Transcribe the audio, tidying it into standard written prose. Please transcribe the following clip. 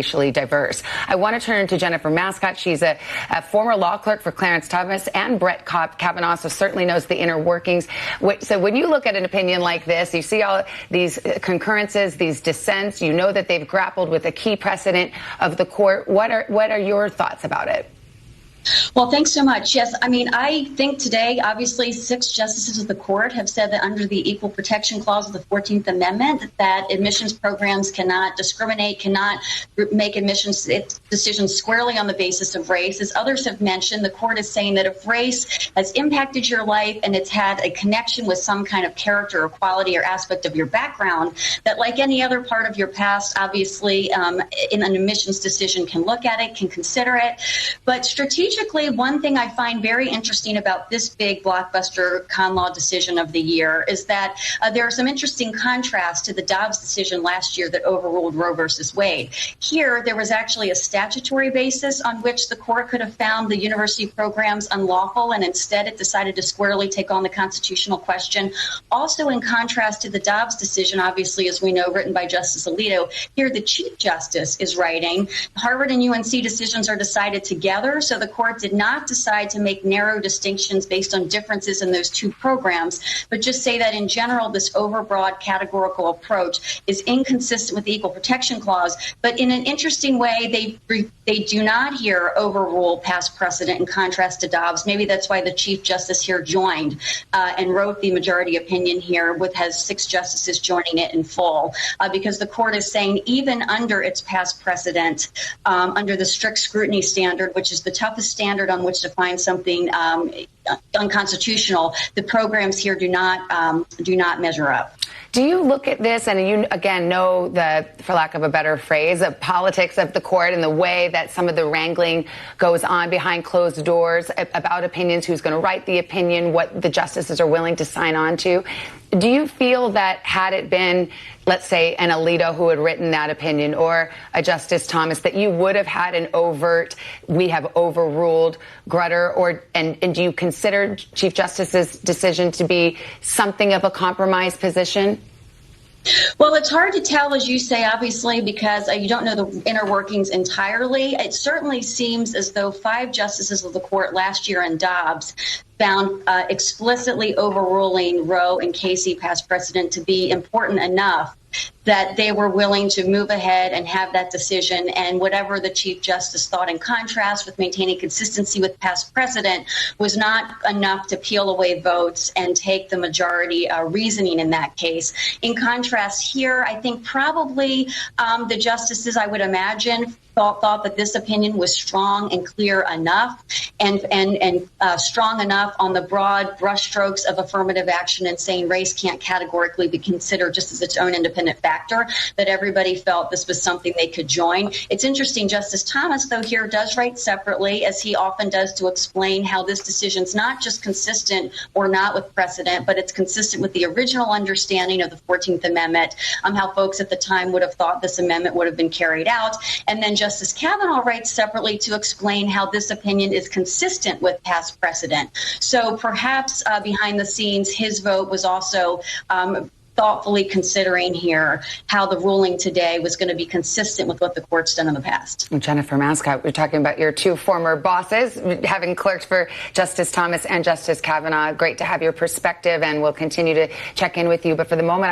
racially diverse. I want to turn to Jennifer Mascott. She's a former law clerk for Clarence Thomas and Brett Kavanaugh, so certainly knows the inner workings. So when you look at an opinion like this, you see all these concurrences, these dissents, you know that they've grappled with a key precedent of the court. What are your thoughts about it? Well, thanks so much. Yes, I mean, I think today, obviously, 6 justices of the court have said that under the Equal Protection Clause of the 14th Amendment, that admissions programs cannot discriminate, cannot make admissions decisions squarely on the basis of race. As others have mentioned, the court is saying that if race has impacted your life and it's had a connection with some kind of character or quality or aspect of your background, that like any other part of your past, obviously, in an admissions decision can look at it, can consider it. But strategically, one thing I find very interesting about this big blockbuster con law decision of the year is that there are some interesting contrasts to the Dobbs decision last year that overruled Roe versus Wade. Here, there was actually a statutory basis on which the court could have found the university programs unlawful, and instead it decided to squarely take on the constitutional question. Also, in contrast to the Dobbs decision, obviously, as we know, written by Justice Alito, here the Chief Justice is writing, Harvard and UNC decisions are decided together, so the court did not decide to make narrow distinctions based on differences in those two programs, but just say that in general, this overbroad categorical approach is inconsistent with the Equal Protection Clause. But in an interesting way, they do not here overrule past precedent in contrast to Dobbs. Maybe that's why the Chief Justice here joined and wrote the majority opinion here, with has 6 justices joining it in full, because the court is saying even under its past precedent, under the strict scrutiny standard, which is the toughest standard on which to find something unconstitutional, the programs here do not measure up. Do you look at this and you, again, know the, for lack of a better phrase, the politics of the court and the way that some of the wrangling goes on behind closed doors about opinions, who's going to write the opinion, what the justices are willing to sign on to? Do you feel that had it been, let's say, an Alito who had written that opinion or a Justice Thomas, that you would have had an overt, we have overruled Grutter, and do you consider Chief Justice's decision to be something of a compromise position? Well, it's hard to tell, as you say, obviously, because you don't know the inner workings entirely. It certainly seems as though 5 justices of the court last year in Dobbs found explicitly overruling Roe and Casey past precedent to be important enough that they were willing to move ahead and have that decision. And whatever the Chief Justice thought in contrast with maintaining consistency with past precedent was not enough to peel away votes and take the majority reasoning in that case. In contrast here, I think probably the justices, I would imagine, thought that this opinion was strong and clear enough and strong enough on the broad brushstrokes of affirmative action and saying race can't categorically be considered just as its own independent factor, that everybody felt this was something they could join. It's interesting, Justice Thomas, though, here does write separately, as he often does, to explain how this decision's not just consistent or not with precedent, but it's consistent with the original understanding of the 14th Amendment, how folks at the time would have thought this amendment would have been carried out. And then Justice Kavanaugh writes separately to explain how this opinion is consistent with past precedent. So perhaps behind the scenes, his vote was also thoughtfully considering here how the ruling today was going to be consistent with what the court's done in the past. Jennifer Mascott, we're talking about your 2 former bosses, having clerked for Justice Thomas and Justice Kavanaugh. Great to have your perspective, and we'll continue to check in with you. But for the moment,